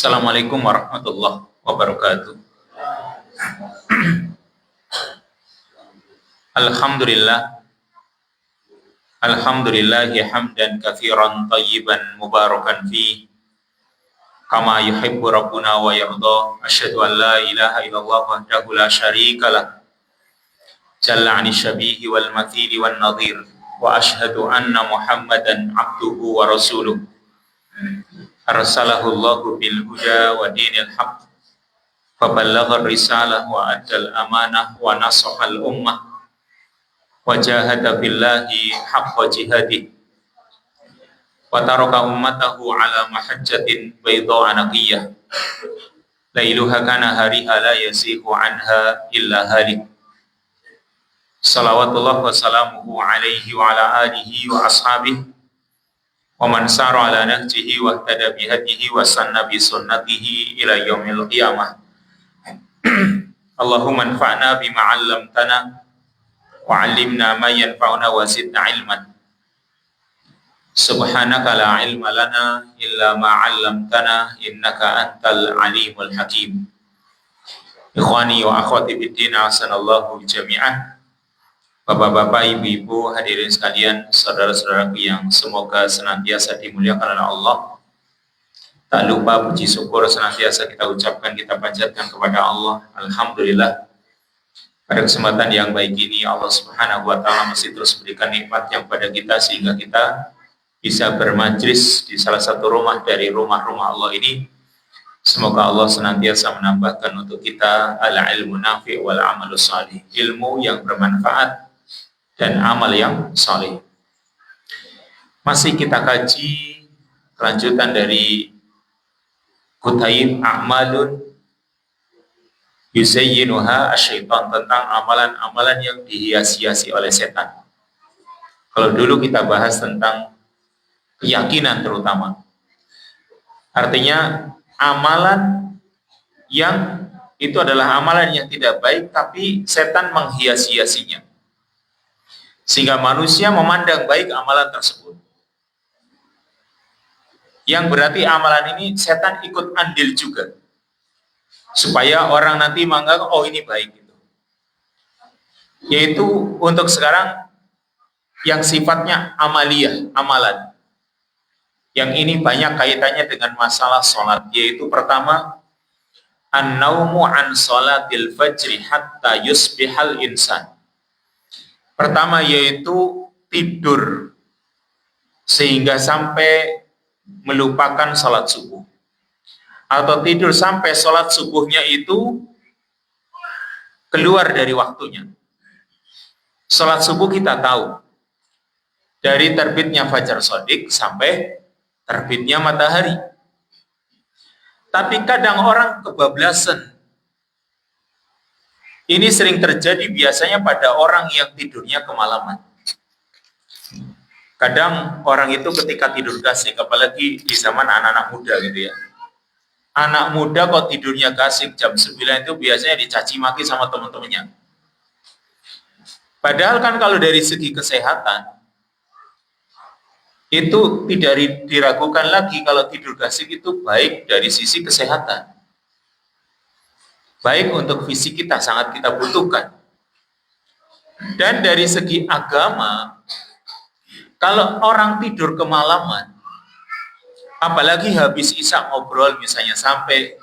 Assalamualaikum warahmatullahi wabarakatuh. Alhamdulillah, alhamdulillahi hamdan katsiran tayyiban mubarakan fi kama yuhibbu rabbuna wa yarda. Asyhadu an la ilaha illallah wahdahu la syarikalah jalla 'ani syabihi wal mathili wan nadhir, wa asyhadu anna Muhammadan abduhu wa rasuluh arsalahu Allahu bil huda wa dinil haqq faballagha risalah wa addal amanah wa nasahal ummah wa jahada billahi haqqa jihadih wa taraka ummatahu ala mahajjatin bayda'a naqiyah lailuha kana hariha la yasihu anha illa halik. Salawatullah wa salamuhu alaihi wa ala alihi wa ashabihi wa man sara ala nahjihi wa ihtada bihadihi wa sanna bi sunnatihi ila yaumil qiyamah. Allahumma anfa'na bima 'allamtana wa 'allimna ma yanfa'una wa zidna ilman. Subhanaka la ilma lana illa ma 'allamtana innaka antal alimul hakim. Ikhwani wa akhwati fid din, ahsanallahu jami'an. Bapak-bapak, ibu-ibu, hadirin sekalian, saudara-saudaraku yang semoga senantiasa dimuliakan oleh Allah. Tak lupa puji syukur senantiasa kita ucapkan, kita panjatkan kepada Allah. Alhamdulillah, pada kesempatan yang baik ini Allah Subhanahu wa Ta'ala masih terus berikan nikmat yang pada kita sehingga kita bisa bermajlis di salah satu rumah dari rumah-rumah Allah ini. Semoga Allah senantiasa menambahkan untuk kita al-ilmu nafi' wal amalus salih, ilmu yang bermanfaat dan amal yang saleh. Masih kita kaji kelanjutan dari Kutaib A'malun Yuzayyinuha Asyaitan, tentang amalan-amalan yang dihias-hiasi oleh setan. Kalau dulu kita bahas tentang keyakinan terutama, artinya amalan yang itu adalah amalan yang tidak baik tapi setan menghias-hiasinya sehingga manusia memandang baik amalan tersebut, yang berarti amalan ini setan ikut andil juga supaya orang nanti menganggap oh ini baik gitu. Yaitu untuk sekarang yang sifatnya amaliyah, amalan yang ini banyak kaitannya dengan masalah sholat, yaitu pertama an-naumu an sholatil fajri hatta yusbihal insan. Pertama yaitu tidur sehingga sampai melupakan sholat subuh, atau tidur sampai sholat subuhnya itu keluar dari waktunya. Sholat subuh kita tahu dari terbitnya fajar shadiq sampai terbitnya matahari. Tapi kadang orang kebablasan. Ini sering terjadi biasanya pada orang yang tidurnya kemalaman. Kadang orang itu ketika tidur gasik, apalagi di zaman anak-anak muda gitu ya. Anak muda kok tidurnya gasik jam 9 itu biasanya dicaci maki sama teman-temannya. Padahal kan kalau dari segi kesehatan, itu tidak diragukan lagi kalau tidur gasik itu baik dari sisi kesehatan. Baik untuk fisik kita, sangat kita butuhkan. Dan dari segi agama, kalau orang tidur kemalaman, apalagi habis isya ngobrol misalnya sampai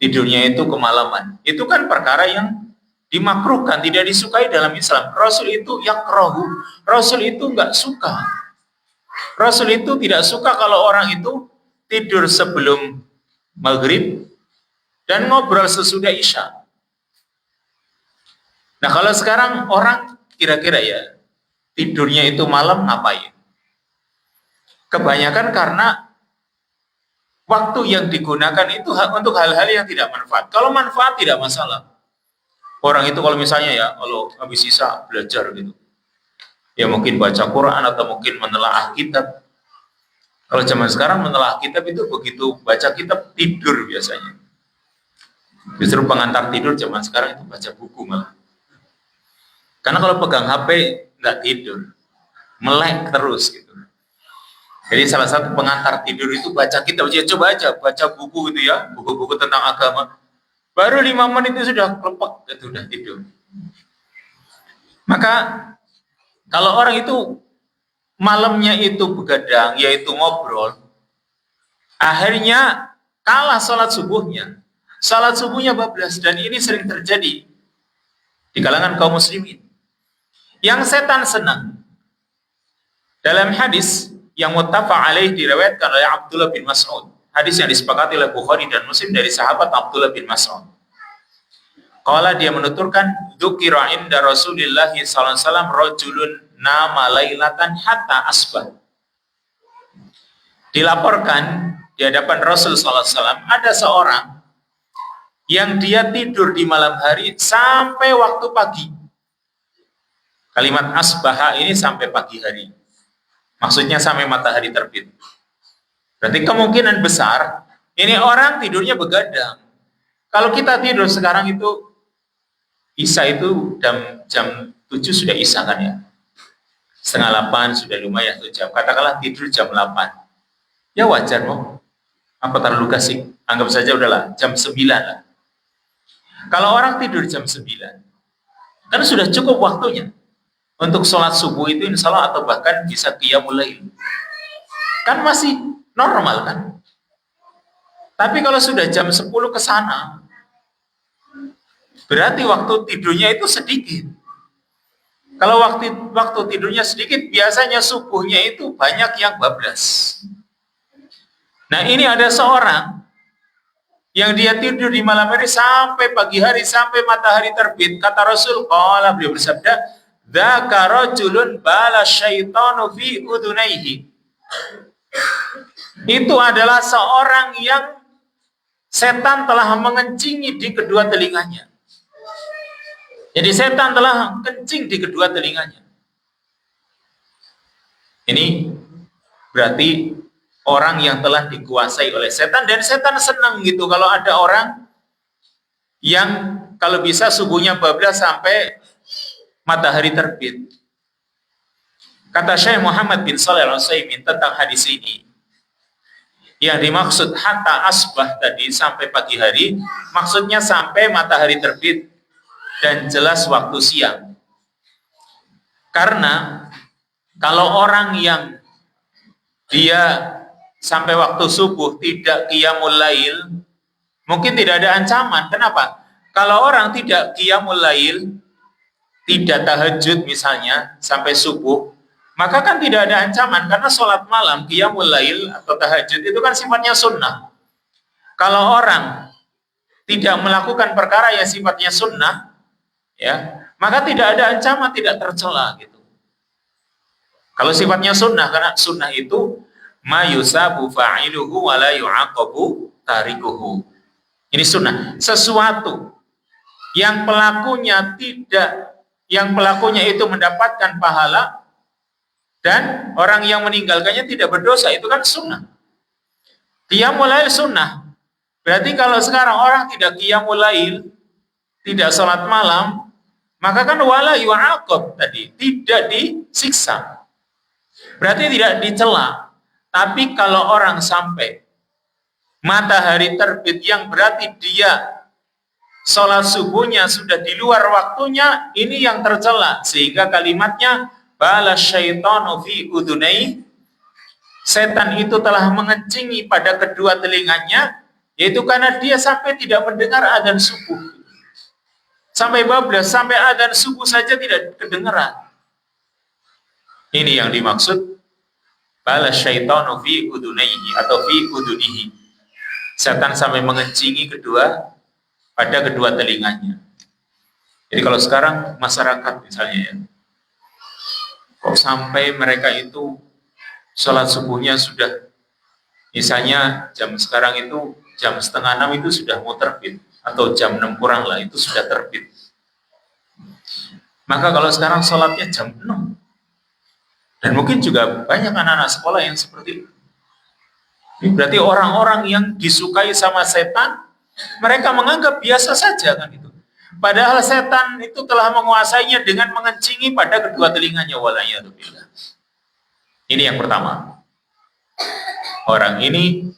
tidurnya itu kemalaman, itu kan perkara yang dimakruhkan, tidak disukai dalam Islam. Rasul itu yakrahu, Rasul itu nggak suka. Rasul itu tidak suka kalau orang itu tidur sebelum maghrib dan ngobrol sesudah isya. Nah kalau sekarang orang kira-kira ya tidurnya itu malam ngapain? Kebanyakan karena waktu yang digunakan itu untuk hal-hal yang tidak manfaat. Kalau manfaat tidak masalah. Orang itu kalau misalnya ya kalau habis isya belajar gitu, ya mungkin baca Quran atau mungkin menelaah kitab. Kalau zaman sekarang menelaah kitab itu begitu baca kitab tidur biasanya. Justru pengantar tidur zaman sekarang itu baca buku malah. Karena kalau pegang HP nggak tidur, melek terus gitu. Jadi salah satu pengantar tidur itu baca kitab. Coba aja baca buku gitu ya, buku-buku tentang agama. Baru 5 menit itu sudah kelepek, itu sudah tidur. Maka kalau orang itu malamnya itu begadang, yaitu ngobrol, akhirnya kalah sholat subuhnya. Sholat subuhnya bablas, dan ini sering terjadi di kalangan kaum muslimin. Yang setan senang. Dalam hadis yang muttafaq alaih diriwayatkan oleh Abdullah bin Mas'ud. Hadis yang disepakati oleh Bukhari dan Muslim dari sahabat Abdullah bin Mas'ud. Qala, dia menuturkan, dzukira inda Rasulillah sallallahu alaihi wasallam rajulun nama lailatan hatta asbah. Dilaporkan di hadapan Rasul sallallahu alaihi wasallam ada seorang yang dia tidur di malam hari sampai waktu pagi. Kalimat asbaha ini sampai pagi hari. Maksudnya sampai matahari terbit. Berarti kemungkinan besar ini orang tidurnya begadang. Kalau kita tidur sekarang itu Isya itu jam 7 sudah Isya kan ya. 7:30 sudah lumayan 1 jam. Katakanlah tidur jam 8. Ya wajar kok. Apa terlalu kasih? Anggap saja udahlah jam 9 lah. Kalau orang tidur jam 9, kan sudah cukup waktunya untuk sholat subuh itu insya Allah, atau bahkan bisa qiyamul lail. Kan masih normal kan? Tapi kalau sudah jam 10 ke sana, berarti waktu tidurnya itu sedikit. Kalau waktu tidurnya sedikit, biasanya subuhnya itu banyak yang bablas. Nah, ini ada seorang yang dia tidur di malam hari sampai pagi hari, sampai matahari terbit. Kata Rasul, qala, beliau bersabda, dzaka rajulun bala syaitanu fi udunaihi. Itu adalah seorang yang setan telah mengencingi di kedua telinganya. Jadi setan telah kencing di kedua telinganya. Ini berarti orang yang telah dikuasai oleh setan, dan setan senang gitu kalau ada orang yang kalau bisa subuhnya bablas sampai matahari terbit. Kata Syekh Muhammad bin Shalih Al-Utsaimin tentang hadis ini, yang dimaksud hatta asbah tadi sampai pagi hari, maksudnya sampai matahari terbit dan jelas waktu siang. Karena kalau orang yang dia sampai waktu subuh tidak qiyamul lail, mungkin tidak ada ancaman. Kenapa? Kalau orang tidak qiyamul lail, tidak tahajud misalnya sampai subuh, maka kan tidak ada ancaman, karena sholat malam, qiyamul lail atau tahajud itu kan sifatnya sunnah. Kalau orang tidak melakukan perkara yang sifatnya sunnah, ya, maka tidak ada ancaman, tidak tercela gitu. Kalau sifatnya sunnah, karena sunnah itu ma yusabu fa'iluhu wa la yu'aqabu tarikuhu. Ini sunnah, sesuatu yang pelakunya itu mendapatkan pahala dan orang yang meninggalkannya tidak berdosa, itu kan sunnah. Qiyamul lail sunnah. Berarti kalau sekarang orang tidak qiyamul lail, tidak sholat malam, maka kan wala yu'aqab tadi, tidak disiksa. Berarti tidak dicela. Tapi kalau orang sampai matahari terbit, yang berarti dia sholat subuhnya sudah di luar waktunya, ini yang tercela. Sehingga kalimatnya bala syaitanu fi udunai, setan itu telah mengencingi pada kedua telinganya, yaitu karena dia sampai tidak mendengar adzan subuh. Sampai bablas, sampai adzan subuh saja tidak kedengaran. Ini yang dimaksud bala syaitanu fi udunaihi atau fi udunihi. Setan sampai mengencingi pada kedua telinganya. Jadi kalau sekarang masyarakat misalnya ya, kok sampai mereka itu sholat subuhnya sudah, misalnya jam sekarang itu jam 5:30 itu sudah mau terbit, atau jam 6 kurang lah itu sudah terbit. Maka kalau sekarang sholatnya jam 6, dan mungkin juga banyak anak-anak sekolah yang seperti itu. Ini berarti orang-orang yang disukai sama setan, mereka menganggap biasa saja kan itu. Padahal setan itu telah menguasainya dengan mengencingi pada kedua telinganya, walayyadubillah. Ini yang pertama. Orang ini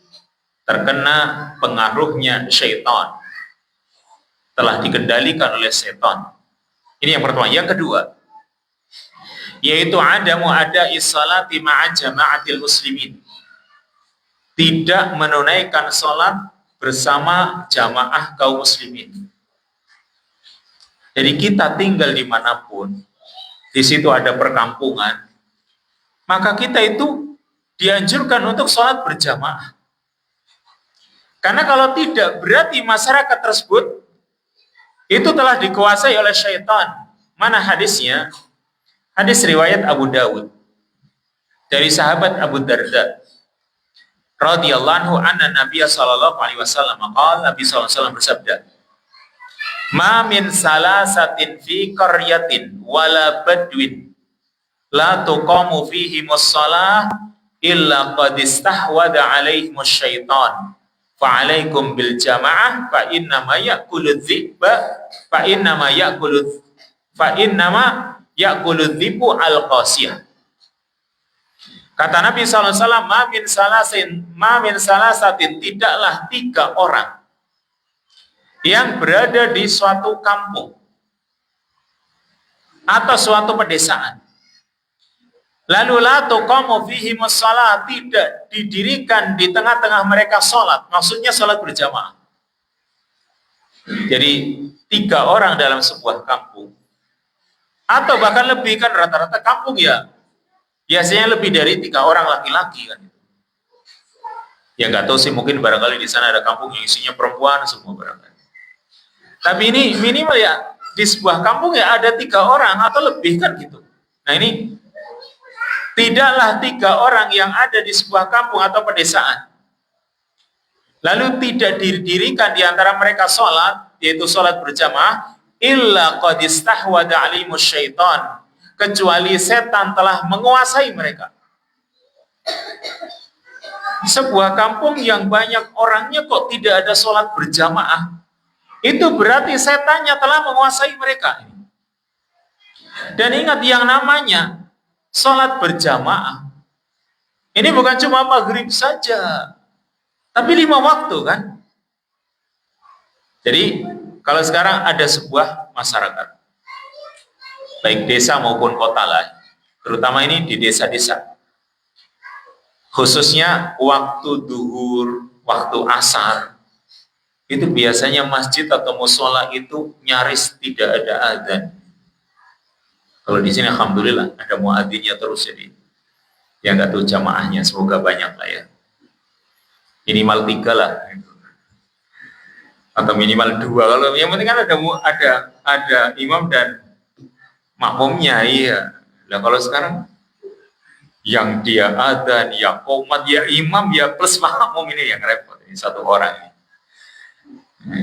terkena pengaruhnya syaitan, telah dikendalikan oleh syaitan. Ini yang pertama. Yang kedua, yaitu adamu ada'i salati ma'a jama'atil muslimin. Tidak menunaikan salat bersama jamaah kaum muslimin. Jadi kita tinggal dimanapun, di situ ada perkampungan, maka kita itu dianjurkan untuk sholat berjamaah. Karena kalau tidak, berarti masyarakat tersebut itu telah dikuasai oleh syaitan. Mana hadisnya? Hadis riwayat Abu Dawud dari sahabat Abu Darda radhiyallahu anhu anna Nabiya sallallahu alaihi wasallam qala, Nabi sallallahu alaihi wasallam bersabda, "Ma min salasatin fi qaryatin wala badwin la tuqamu fihi mussalah illa qad istahwada alaihimus syaitan fa alaikum bil jamaah fa inna ma ya'kulu dhiba fa inna ma ya'kulu dhibu al qasiyah." Kata Nabi SAW, ma min salasatin, tidaklah 3 orang yang berada di suatu kampung atau suatu pedesaan. Lalu la tuqamu fihimus shalah, tidak didirikan di tengah-tengah mereka sholat. Maksudnya sholat berjamaah. Jadi 3 orang dalam sebuah kampung, atau bahkan lebih, kan rata-rata kampung ya biasanya lebih dari 3 orang laki-laki kan. Ya nggak tahu sih, mungkin barangkali di sana ada kampung yang isinya perempuan semua barangkali. Tapi ini minimal ya di sebuah kampung ya ada 3 orang atau lebih kan gitu. Nah ini tidaklah 3 orang yang ada di sebuah kampung atau pedesaan, lalu tidak didirikan di antara mereka sholat, yaitu sholat berjamaah, illa qad istahwada alimus syaitan, kecuali setan telah menguasai mereka. Sebuah kampung yang banyak orangnya kok tidak ada sholat berjamaah, itu berarti setannya telah menguasai mereka. Dan ingat, yang namanya sholat berjamaah ini bukan cuma maghrib saja, tapi 5 waktu kan. Jadi kalau sekarang ada sebuah masyarakat, baik desa maupun kota lah, terutama ini di desa-desa, khususnya waktu duhur, waktu asar, itu biasanya masjid atau musola itu nyaris tidak ada adzan. Kalau di sini alhamdulillah ada muadzinnya terus, jadi ya nggak tahu jamaahnya, semoga banyak lah ya, minimal 3 lah atau minimal 2. Kalau yang penting kan ada imam dan makmumnya. Iya. Nah kalau sekarang yang dia adzan, ya qomat, ya imam, ya plus makmum, ini yang repot, ini 1 orang.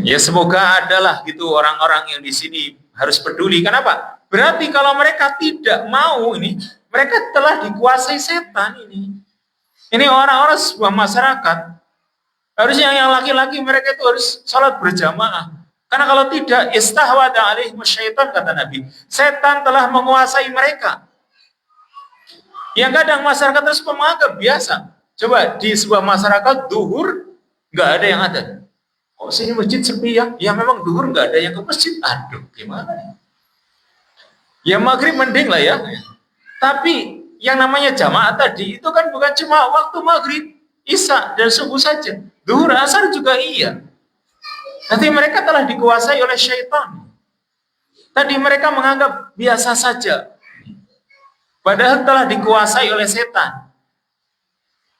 Ya semoga adalah gitu orang-orang yang di sini harus peduli. Kenapa? Berarti kalau mereka tidak mau, ini mereka telah dikuasai setan ini. Ini orang-orang sebuah masyarakat, harusnya yang laki-laki mereka itu harus sholat berjamaah. Karena kalau tidak, istahwada alaihimus syaitan, kata Nabi, setan telah menguasai mereka. Yang kadang masyarakat tersebut menganggap biasa. Coba di sebuah masyarakat duhur nggak ada yang ada. Oh sini masjid sepi ya? Ya memang duhur nggak ada yang ke masjid. Aduh gimana? Ya maghrib mending lah ya. Tapi yang namanya jamaah tadi itu kan bukan cuma waktu maghrib, isya dan subuh saja. Duhur, asar juga iya. Nanti mereka telah dikuasai oleh syaitan. Tadi mereka menganggap biasa saja, padahal telah dikuasai oleh setan.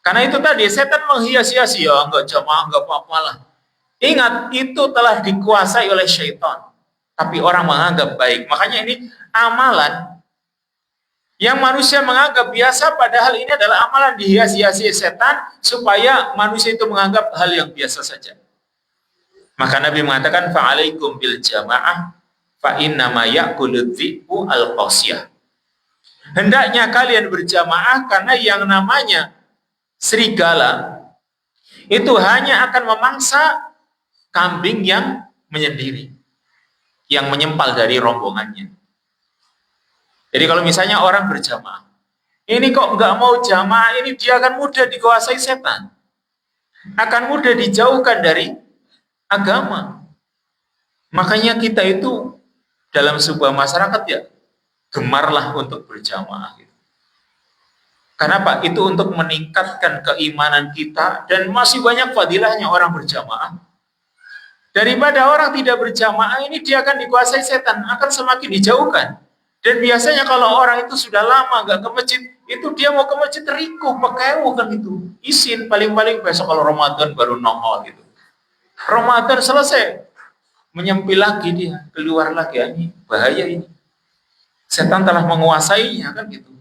Karena itu tadi setan menghias-hiasi, ya enggak jamaah, enggak apa-apa lah. Ingat, itu telah dikuasai oleh syaitan. Tapi orang menganggap baik. Makanya ini amalan yang manusia menganggap biasa, padahal ini adalah amalan dihias-hiasi setan supaya manusia itu menganggap hal yang biasa saja. Maka Nabi mengatakan, fa'alaikum bil jamaah fa innama ya'kulu dhi'bu al-qasiyah. Hendaknya kalian berjamaah, karena yang namanya serigala itu hanya akan memangsa kambing yang menyendiri, yang menyempal dari rombongannya. Jadi kalau misalnya orang berjamaah, ini kok nggak mau jamaah, ini dia akan mudah dikuasai setan. Akan mudah dijauhkan dari agama. Makanya kita itu dalam sebuah masyarakat ya, gemarlah untuk berjamaah. Kenapa? Itu untuk meningkatkan keimanan kita dan masih banyak fadilahnya orang berjamaah. Daripada orang tidak berjamaah ini dia akan dikuasai setan, akan semakin dijauhkan. Dan biasanya kalau orang itu sudah lama nggak ke masjid, itu dia mau ke masjid rikuh, pakai kan itu. Isin paling-paling besok kalau Ramadan baru nongol gitu. Ramadan selesai, menyempil lagi dia, keluar lagi, ini bahaya ini. Setan telah menguasainya kan gitu.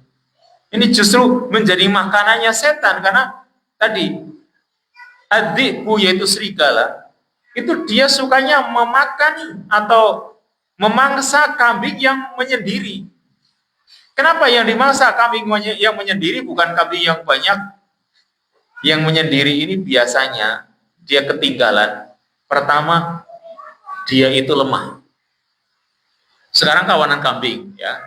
Ini justru menjadi makanannya setan karena tadi adikku yaitu serigala itu dia sukanya memakan atau memangsa kambing yang menyendiri. Kenapa yang dimangsa kambing yang menyendiri bukan kambing yang banyak? Yang menyendiri ini biasanya dia ketinggalan. Pertama, dia itu lemah. Sekarang kawanan kambing ya.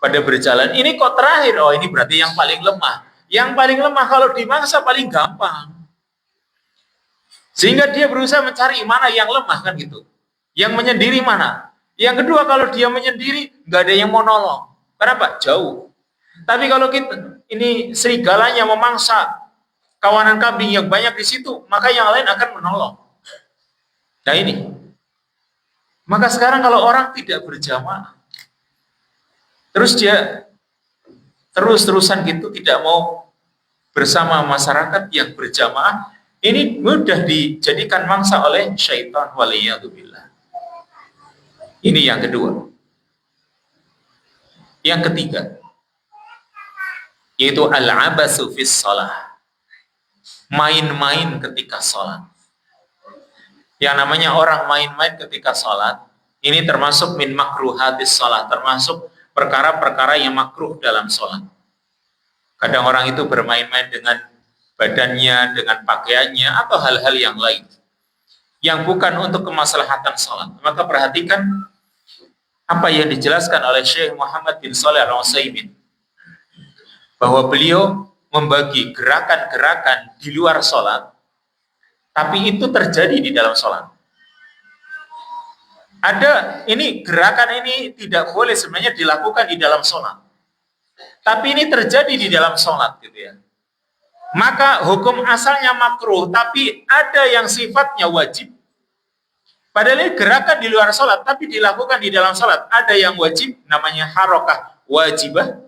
Pada berjalan, ini kok terakhir, oh ini berarti yang paling lemah. Yang paling lemah kalau dimangsa paling gampang. Sehingga dia berusaha mencari mana yang lemah kan gitu. Yang menyendiri mana. Yang kedua kalau dia menyendiri, nggak ada yang mau nolong. Kenapa? Jauh. Tapi kalau kita, ini serigalanya memangsa kawanan kambing yang banyak di situ, maka yang lain akan menolong. Nah ini. Maka sekarang kalau orang tidak berjamaah, terus dia terus-terusan gitu tidak mau bersama masyarakat yang berjamaah, ini mudah dijadikan mangsa oleh syaitan waliyadzubillah. Ini yang kedua. Yang ketiga, yaitu al-abasu fis shalah. Main-main ketika sholat. Yang namanya orang main-main ketika sholat, ini termasuk min makruhatis sholat, termasuk perkara-perkara yang makruh dalam sholat. Kadang orang itu bermain-main dengan badannya, dengan pakaiannya, atau hal-hal yang lain yang bukan untuk kemaslahatan sholat. Maka perhatikan apa yang dijelaskan oleh Syekh Muhammad bin Shalih Al-Utsaimin, bahwa beliau membagi gerakan-gerakan di luar sholat, tapi itu terjadi di dalam sholat. Ada ini gerakan ini tidak boleh sebenarnya dilakukan di dalam sholat, tapi ini terjadi di dalam sholat gitu ya. Maka hukum asalnya makruh, tapi ada yang sifatnya wajib. Padahal ini gerakan di luar sholat, tapi dilakukan di dalam sholat. Ada yang wajib, namanya harokah wajibah.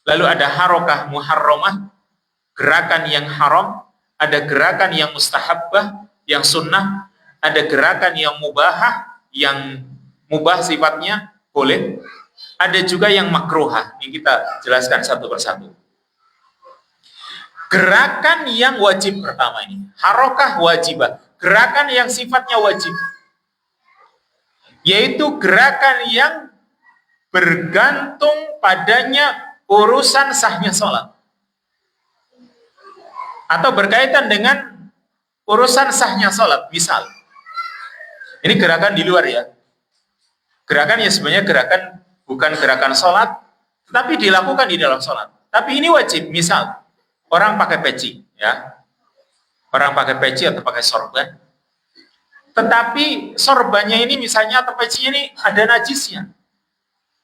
Lalu ada harokah muharramah, gerakan yang haram. Ada gerakan yang mustahabbah, yang sunnah. Ada gerakan yang mubahah, yang mubah sifatnya boleh. Ada juga yang makruhah. Ini kita jelaskan satu persatu. Gerakan yang wajib pertama ini, harokah wajibah, gerakan yang sifatnya wajib, yaitu gerakan yang bergantung padanya urusan sahnya sholat, atau berkaitan dengan urusan sahnya sholat. Misal, ini gerakan di luar ya, gerakan yang sebenarnya gerakan bukan gerakan sholat, tetapi dilakukan di dalam sholat. Tapi ini wajib. Misal, orang pakai peci, ya, orang pakai peci atau pakai sorban, tetapi sorbannya ini misalnya atau pecinya ini ada najisnya.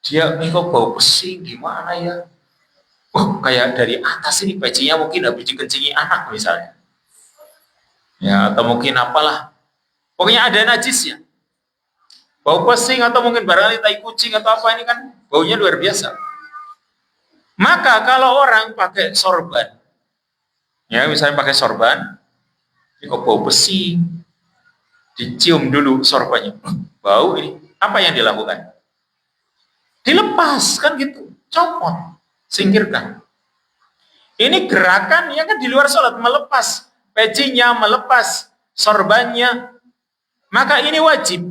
Dia ini kok bau pesing gimana ya? Oh, kayak dari atas ini pecinya mungkin habis dikencingi anak misalnya, ya, atau mungkin apalah. Pokoknya ada najisnya. Bau pesing atau mungkin barangkali tai kucing atau apa, ini kan baunya luar biasa. Maka kalau orang pakai sorban, ya misalnya pakai sorban, ini kok bau pesing, dicium dulu sorbannya, bau ini, apa yang dilakukan? Dilepas kan gitu, copot, singkirkan. Ini gerakan yang kan di luar sholat, melepas pecinya, melepas sorbannya, maka ini wajib.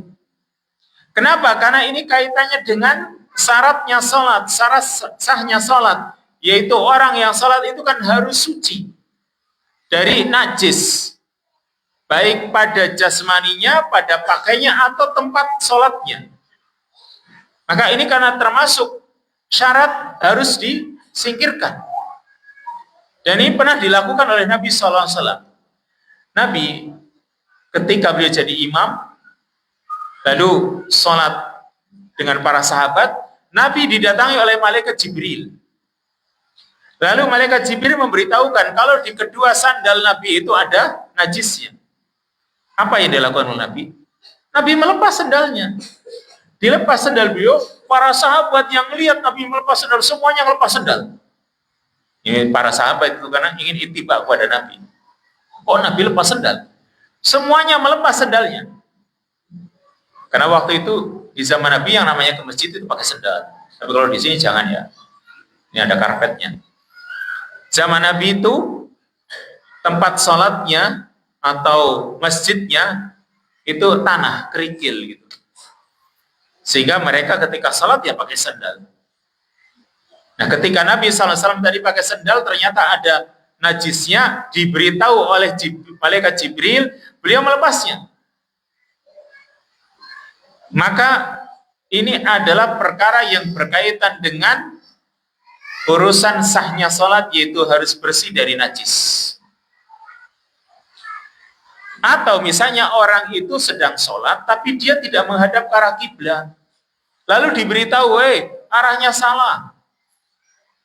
Kenapa? Karena ini kaitannya dengan syaratnya sholat, syarat sahnya sholat, yaitu orang yang sholat itu kan harus suci dari najis, baik pada jasmaninya, pada pakainya, atau tempat sholatnya. Maka ini karena termasuk syarat harus disingkirkan. Dan ini pernah dilakukan oleh Nabi SAW. Nabi ketika beliau jadi imam, lalu sholat dengan para sahabat, Nabi didatangi oleh malaikat Jibril. Lalu malaikat Jibril memberitahukan kalau di kedua sandal Nabi itu ada najisnya. Apa yang dilakukan oleh Nabi? Nabi melepas sandalnya. Dilepas sandal beliau, para sahabat yang lihat Nabi melepas sandal, semuanya melepas sandal. Ini para sahabat itu karena ingin ittiba kepada Nabi. Oh, Nabi lepas sandal. Semuanya melepas sandalnya. Karena waktu itu di zaman Nabi yang namanya ke masjid itu pakai sandal. Tapi kalau di sini jangan ya. Ini ada karpetnya. Zaman Nabi itu tempat sholatnya atau masjidnya itu tanah, kerikil gitu. Sehingga mereka ketika sholat ya pakai sandal. Nah, ketika Nabi SAW tadi pakai sandal, ternyata ada najisnya, diberitahu oleh malaikat Jibril, beliau melepasnya. Maka ini adalah perkara yang berkaitan dengan urusan sahnya sholat, yaitu harus bersih dari najis. Atau misalnya orang itu sedang sholat, tapi dia tidak menghadap ke arah kiblat. Lalu diberitahu, arahnya salah.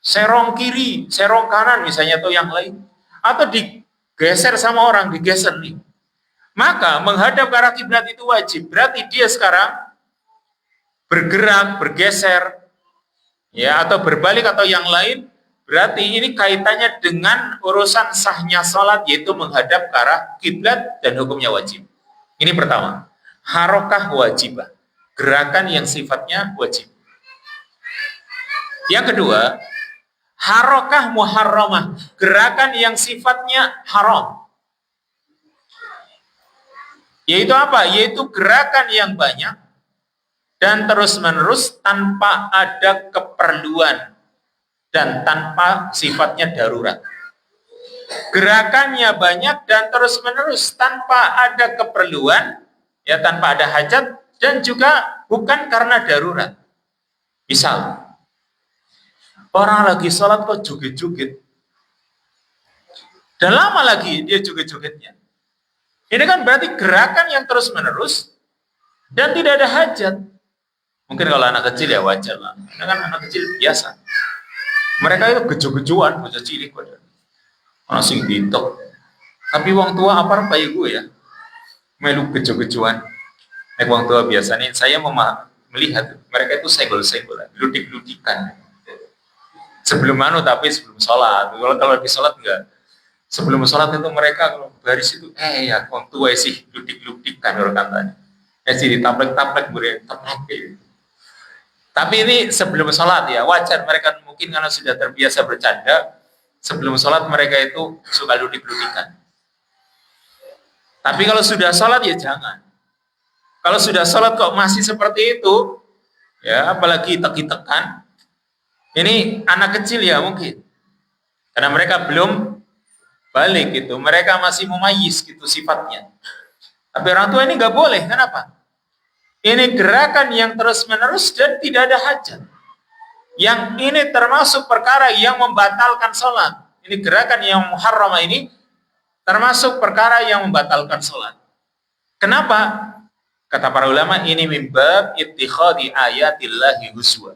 Serong kiri, serong kanan misalnya atau yang lain. Atau digeser sama orang, digeser nih. Maka menghadap ke arah kiblat itu wajib. Berarti dia sekarang bergerak, bergeser, ya, atau berbalik atau yang lain. Berarti ini kaitannya dengan urusan sahnya sholat, yaitu menghadap ke arah kiblat dan hukumnya wajib. Ini pertama, harokah wajibah, gerakan yang sifatnya wajib. Yang kedua, harokah muharramah, gerakan yang sifatnya haram. Yaitu apa? Yaitu gerakan yang banyak dan terus-menerus tanpa ada keperluan dan tanpa sifatnya darurat. Gerakannya banyak dan terus-menerus tanpa ada keperluan, ya, tanpa ada hajat, dan juga bukan karena darurat. Misal, orang lagi sholat kok joget-joget. Dan lama lagi dia joget-jogetnya. Ini kan berarti gerakan yang terus-menerus dan tidak ada hajat. Mungkin kalau anak kecil ya wajar lah. Karena kan anak kecil biasa. Mereka itu gejo-gejoan, bocah cilik pada. Orang sing ditok. Tapi wong tua apa bayi gue ya? Melu gejo-gejoan. Wong tua biasanya saya melihat mereka itu senggol-senggol, ludik-ludikan. Sebelum tapi sebelum sholat. Kalau di sholat enggak. Sebelum sholat itu mereka kalau baris itu, ya orang tua sih ludik-ludikan orang katanya. Sih ditaplek-taplek taplek. Tapi ini sebelum sholat ya, wajar mereka mungkin karena sudah terbiasa bercanda, sebelum sholat mereka itu suka ludik-ludikan. Tapi kalau sudah sholat ya jangan. Kalau sudah sholat kok masih seperti itu, ya apalagi tek-tekan, ini anak kecil ya mungkin. Karena mereka belum balik gitu. Mereka masih mumayyiz gitu sifatnya. Tapi orang tua ini nggak boleh. Kenapa? Ini gerakan yang terus-menerus dan tidak ada hajat. Yang ini termasuk perkara yang membatalkan sholat. Ini gerakan yang muharram ini termasuk perkara yang membatalkan sholat. Kenapa? Kata para ulama, ini mimbab ittikhadi ayatillahi huswa.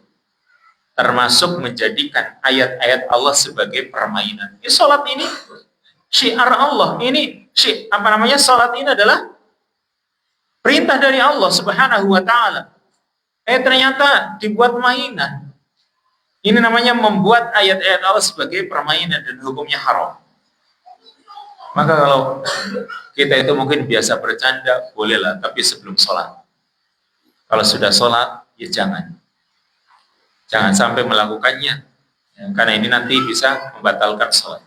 Termasuk menjadikan ayat-ayat Allah sebagai permainan. Ini sholat ini syiar Allah. Ini sholat ini adalah perintah dari Allah Subhanahu wa ta'ala. Ternyata dibuat mainan. Ini namanya membuat ayat-ayat Allah sebagai permainan dan hukumnya haram. Maka kalau kita itu mungkin biasa bercanda, bolehlah, tapi sebelum sholat. Kalau sudah sholat, ya jangan. Jangan sampai melakukannya. Ya, karena ini nanti bisa membatalkan sholat.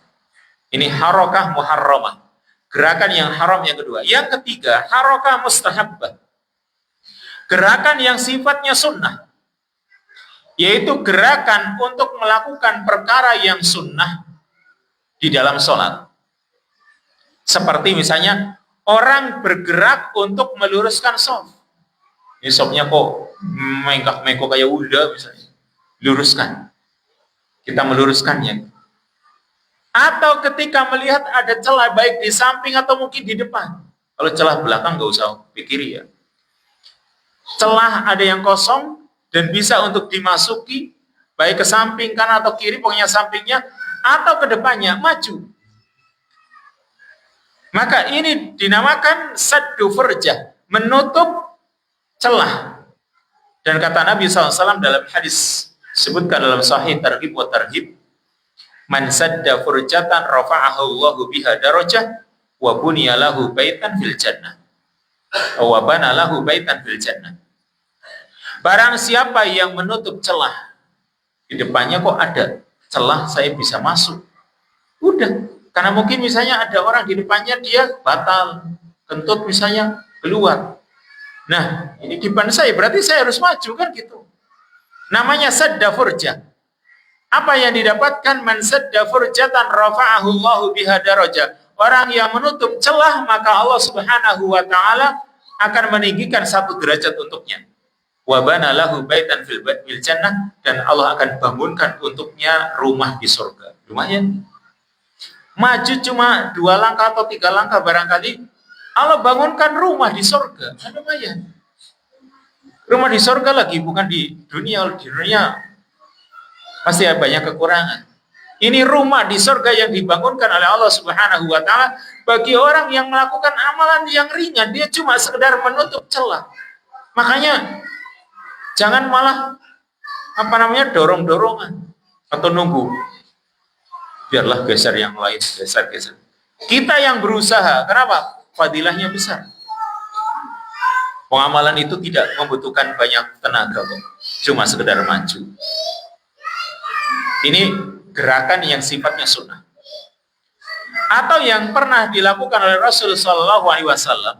Ini harokah muharramah. Gerakan yang haram yang kedua. Yang ketiga, harokah mustahabbah. Gerakan yang sifatnya sunnah. Yaitu gerakan untuk melakukan perkara yang sunnah di dalam sholat. Seperti misalnya, orang bergerak untuk meluruskan shaf. Ini shafnya kok mengkak-mengkok kayak udah misalnya. Luruskan. Kita meluruskannya. Atau ketika melihat ada celah baik di samping atau mungkin di depan. Kalau celah belakang nggak usah pikir ya. Celah ada yang kosong dan bisa untuk dimasuki, baik ke samping kanan atau kiri, pokoknya sampingnya, atau ke depannya, maju. Maka ini dinamakan saddu furjah, menutup celah. Dan kata Nabi SAW dalam hadis, sebutkan dalam Sahih Targhib wa Tarhib, man sadda furjatan rafa'ahu Allahu biha darajah wa buniya lahu baitan fil jannah. Wa bana lahu baitan fil jannah. Barang siapa yang menutup celah, di depannya kok ada celah, saya bisa masuk. Udah, karena mungkin misalnya ada orang di depannya dia batal, kentut misalnya keluar. Nah, ini di depan saya, berarti saya harus maju kan gitu. Namanya sadda furjah. Apa yang didapatkan? Man sadda furjatan rafa'ahu Allahu biha darajah. Orang yang menutup celah, maka Allah Subhanahu wa taala akan meninggikan satu derajat untuknya. Wa bana lahu baitan fil jannah, dan Allah akan bangunkan untuknya rumah di surga. Lumayan. Maju cuma 2 langkah atau 3 langkah barangkali, Allah bangunkan rumah di surga. Lumayan. Rumah di surga lagi, bukan di dunia. Di dunia masih ada banyak kekurangan. Ini rumah di surga yang dibangunkan oleh Allah Subhanahu wa taala bagi orang yang melakukan amalan yang ringan, dia cuma sekedar menutup celah. Makanya jangan malah dorong-dorongan atau nunggu. Biarlah geser yang lain, geser. Kita yang berusaha, kenapa? Fadilahnya besar. Pengamalan itu tidak membutuhkan banyak tenaga kok. Cuma sekedar maju. Ini gerakan yang sifatnya sunnah. Atau yang pernah dilakukan oleh Rasul Shallallahu Alaihi Wasallam,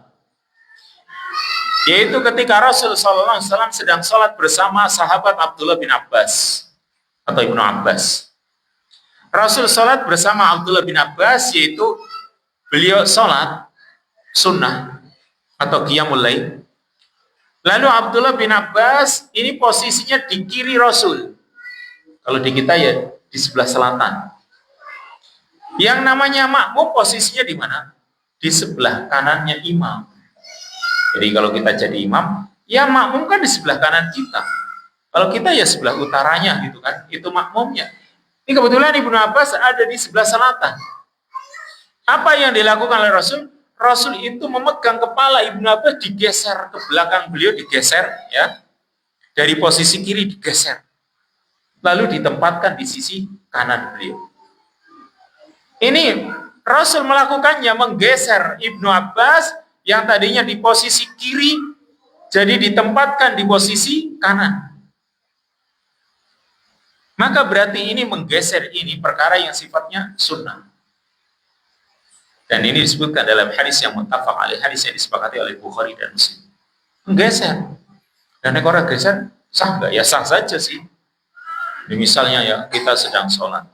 yaitu ketika Rasul Shallallahu Alaihi Wasallam sedang sholat bersama sahabat Abdullah bin Abbas atau Ibnu Abbas. Rasul sholat bersama Abdullah bin Abbas, yaitu beliau sholat sunnah atau qiyamul lail. Lalu Abdullah bin Abbas ini posisinya di kiri Rasul. Kalau di kita ya di sebelah selatan. Yang namanya makmum posisinya di mana? Di sebelah kanannya imam. Jadi kalau kita jadi imam, ya makmum kan di sebelah kanan kita. Kalau kita ya sebelah utaranya gitu kan, itu makmumnya. Ini kebetulan Ibnu Abbas ada di sebelah selatan. Apa yang dilakukan oleh Rasul? Rasul itu memegang kepala Ibnu Abbas, digeser ke belakang beliau, digeser ya. Dari posisi kiri digeser. Lalu ditempatkan di sisi kanan beliau. Ini Rasul melakukannya, menggeser Ibnu Abbas yang tadinya di posisi kiri jadi ditempatkan di posisi kanan. Maka berarti ini menggeser, ini perkara yang sifatnya sunnah. Dan ini disebutkan dalam hadis yang muttafaq alaih, hadis yang disepakati oleh Bukhari dan Muslim. Menggeser. Dan orang geser, sah nggak? Ya sah saja sih. Misalnya ya, kita sedang sholat,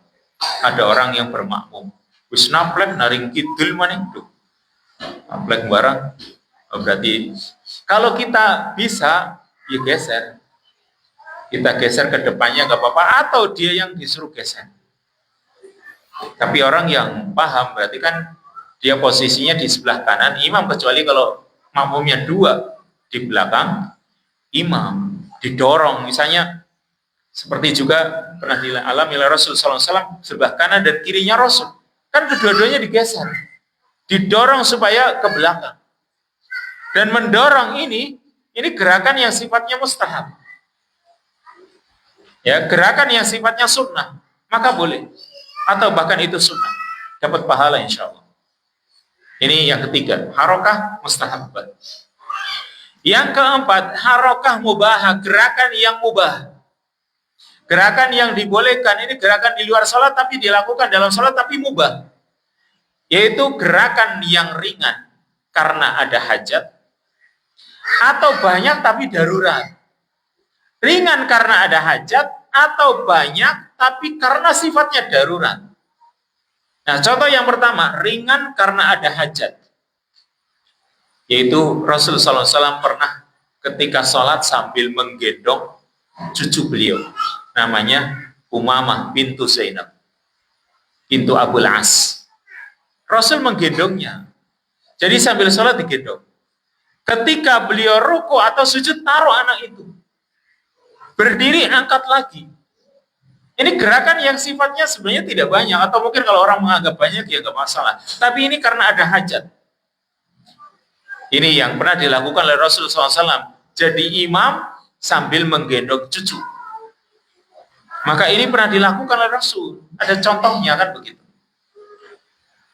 ada orang yang bermakmum, wis naplek naring kidul maning tuh, naplek barang, berarti kalau kita bisa, ya geser, kita geser ke depannya nggak apa-apa, atau dia yang disuruh geser. Tapi orang yang paham berarti kan dia posisinya di sebelah kanan imam, kecuali kalau makmumnya 2 di belakang imam, didorong misalnya. Seperti juga pernah dialami oleh Rasul SAW, sebelah kanan dan kirinya Rasul. Kan kedua-duanya digeser. Didorong supaya ke belakang. Dan mendorong ini gerakan yang sifatnya mustahab. Ya, gerakan yang sifatnya sunnah. Maka boleh. Atau bahkan itu sunnah. Dapat pahala insya Allah. Ini yang ketiga. Harokah mustahab. Yang keempat, harokah mubah. Gerakan yang mubah. Gerakan yang dibolehkan, ini gerakan di luar sholat tapi dilakukan dalam sholat tapi mubah. Yaitu gerakan yang ringan karena ada hajat, atau banyak tapi darurat. Ringan karena ada hajat, atau banyak tapi karena sifatnya darurat. Nah, contoh yang pertama, ringan karena ada hajat. Yaitu Rasulullah SAW pernah ketika sholat sambil menggendong cucu beliau. Namanya Umamah bintu Zainab. bintu Abul As. Rasul menggendongnya. Jadi sambil sholat digendong. Ketika beliau ruku atau sujud, taruh anak itu. Berdiri, angkat lagi. Ini gerakan yang sifatnya sebenarnya tidak banyak, atau mungkin kalau orang menganggap banyak ya nggak masalah. Tapi ini karena ada hajat. Ini yang pernah dilakukan oleh Rasul SAW. Jadi imam sambil menggendong cucu. Maka ini pernah dilakukan oleh Rasul. Ada contohnya kan begitu.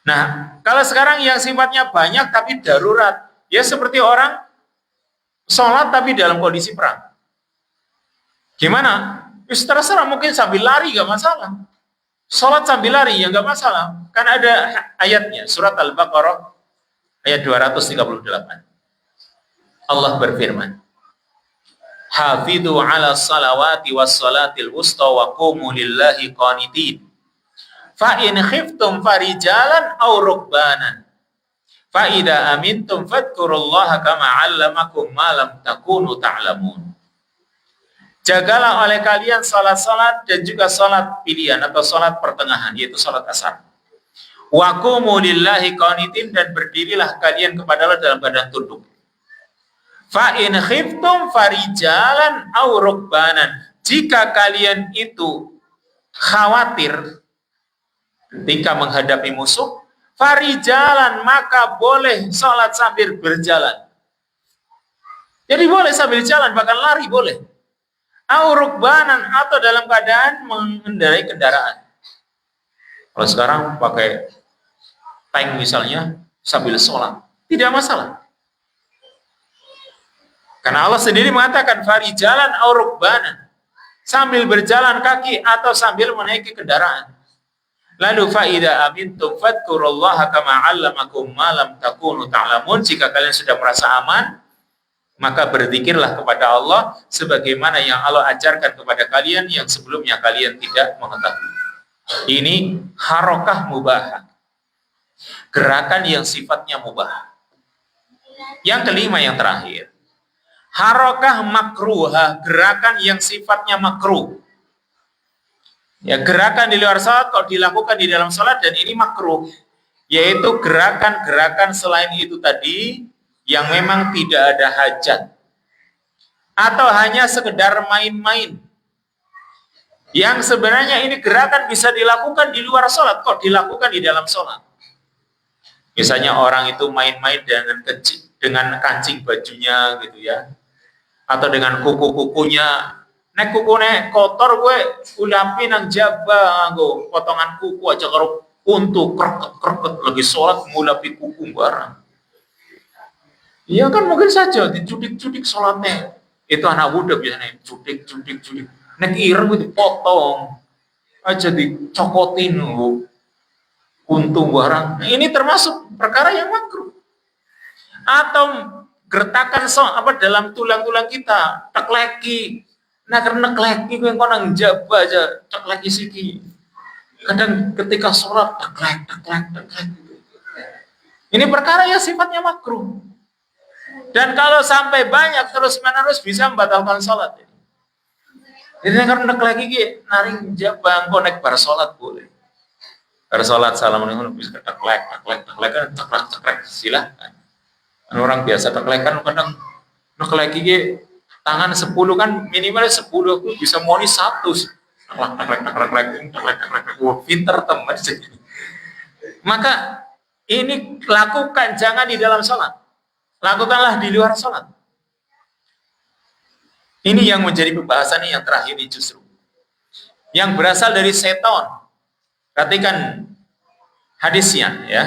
Nah, kalau sekarang yang sifatnya banyak tapi darurat, ya seperti orang sholat tapi dalam kondisi perang. Gimana? Terserah, mungkin sambil lari gak masalah. Sholat sambil lari ya gak masalah. Kan ada ayatnya, surat Al-Baqarah ayat 238. Allah berfirman, Hafidhu ala salawati was salatil wusta wa qumu lillahi qanitin. Fa in khiftum farijalan aw rukbanan. Fa idza amintum fadhkurullaha kama 'allamakum ma lam takunu ta'lamun. Jagalah oleh kalian salat-salat dan juga salat pilihan atau salat pertengahan, yaitu salat asar. Wa qumu lillahi qanitin, dan berdirilah kalian kepada Allah dalam keadaan tunduk. Fa in khiftum farijalan aw rukbanan. Jika kalian itu khawatir ketika menghadapi musuh, farijalan, maka boleh salat sambil berjalan. Jadi boleh sambil jalan, bahkan lari boleh. Aw rukbanan, atau dalam keadaan mengendarai kendaraan. Kalau sekarang pakai tank misalnya sambil sholat, tidak masalah. Karena Allah sendiri mengatakan farijalan aw rukbanan, sambil berjalan kaki atau sambil menaiki kendaraan. Lalu fa idza amintum fadhkurullaha kama 'allamakum ma lam takunu ta'lamun. Jika kalian sudah merasa aman, maka berzikirlah kepada Allah sebagaimana yang Allah ajarkan kepada kalian yang sebelumnya kalian tidak mengetahui. Ini harokah mubah, gerakan yang sifatnya mubah. Yang kelima, yang terakhir, harokah makruhah, gerakan yang sifatnya makruh. Ya, gerakan di luar salat kalau dilakukan di dalam salat, dan ini makruh, yaitu gerakan-gerakan selain itu tadi yang memang tidak ada hajat atau hanya sekedar main-main, yang sebenarnya ini gerakan bisa dilakukan di luar sholat, kok dilakukan di dalam sholat. Misalnya orang itu main-main dengan kancing bajunya gitu ya, atau dengan kuku-kukunya. Nek kukune kotor gue ulapi nang jaba nggo potongan kuku aja karo untu kreket lagi sholat ngulapi kuku barang. Iya kan, mungkin saja dicudik-cudik sholatnya. Itu anak muda biasanya, cudik. Nek ireng itu potong aja, dicokotin untung barang. Nah, ini termasuk perkara yang makruh. Atau gertakan dalam tulang-tulang kita, tekleki. Nah, karena tekleki gue nang jaba aja, tekleki siki. Kadang ketika sholat teklek. Ini perkara yang sifatnya makruh. Dan kalau sampai banyak terus-menerus bisa membatalkan sholat. Jadi karena lagi naring jabang konek bar sholat boleh. Bar sholat assalamualaikum bisa teklek silahkan. Orang biasa teklek kan kadang lagi tangan 10 kan minimal 10 bisa moni 1. Teklek. Wah, pinter teman. Maka ini lakukan, jangan di dalam sholat. Lakukanlah di luar sholat. Ini yang menjadi pembahasan yang terakhir ini justru. Yang berasal dari setan. Perhatikan hadisnya ya.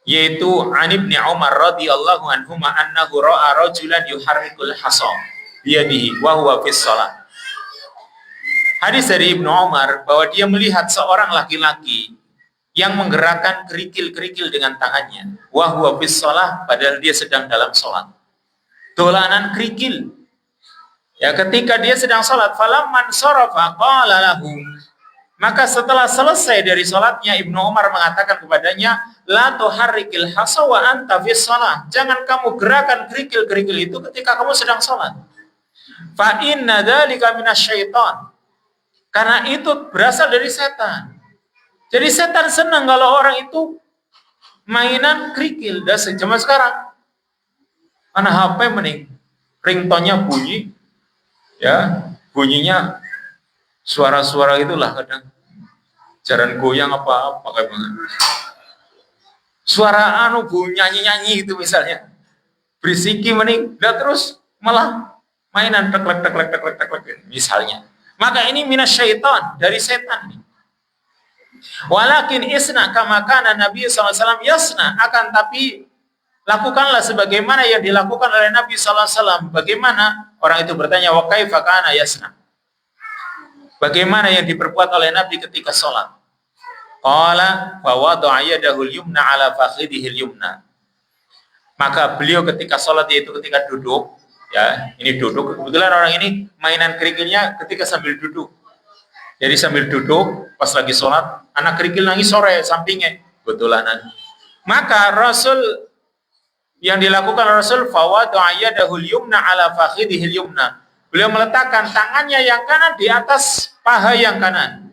Yaitu an Ibnu Umar radhiyallahu anhuma annahu ra'a rajulan yuharrikul hasa biyadihi wa huwa fis shalah. Hadis dari Ibnu Umar bahwa dia melihat seorang laki-laki yang menggerakkan kerikil-kerikil dengan tangannya. Wa huwa fis shalah, padahal dia sedang dalam salat. Dolanan kerikil. Ya, ketika dia sedang salat, falamman sarafa qala lahu. Maka setelah selesai dari salatnya, Ibnu Umar mengatakan kepadanya, la tuharrikil hasa wa anta fis shalah. Jangan kamu gerakan kerikil-kerikil itu ketika kamu sedang salat. Fa inna dzalika minasyaiton. Karena itu berasal dari setan. Jadi setan senang kalau orang itu mainan kerikil. Dan zaman sekarang, anak HP mending ringtone-nya bunyi, ya bunyinya suara-suara itulah kadang jaran goyang apa kayak suara bunyi nyanyi-nyanyi itu misalnya berisiki mending, dan terus malah mainan teklek misalnya. Maka ini minasyaiton, dari setan. Walakin isna kama kana Nabi SAW yasna, akan tapi lakukanlah sebagaimana yang dilakukan oleh Nabi SAW. Bagaimana? Orang itu bertanya, wa kaifa kana yasna? Bagaimana yang diperbuat oleh Nabi ketika sholat? Qala fa wada'a yadahu al-yumna ala fakhidhihi al-yumna. Maka beliau ketika sholat, yaitu ketika duduk, ya ini duduk, kebetulan orang ini mainan kerikilnya ketika sambil duduk. Jadi sambil duduk, pas lagi sholat, anak kerikil nangis sore, sampingnya, betulanan. Maka Rasul, yang dilakukan Rasul, fawad'a yadahul yumna ala fakhidihil yumna. Beliau meletakkan tangannya yang kanan di atas paha yang kanan.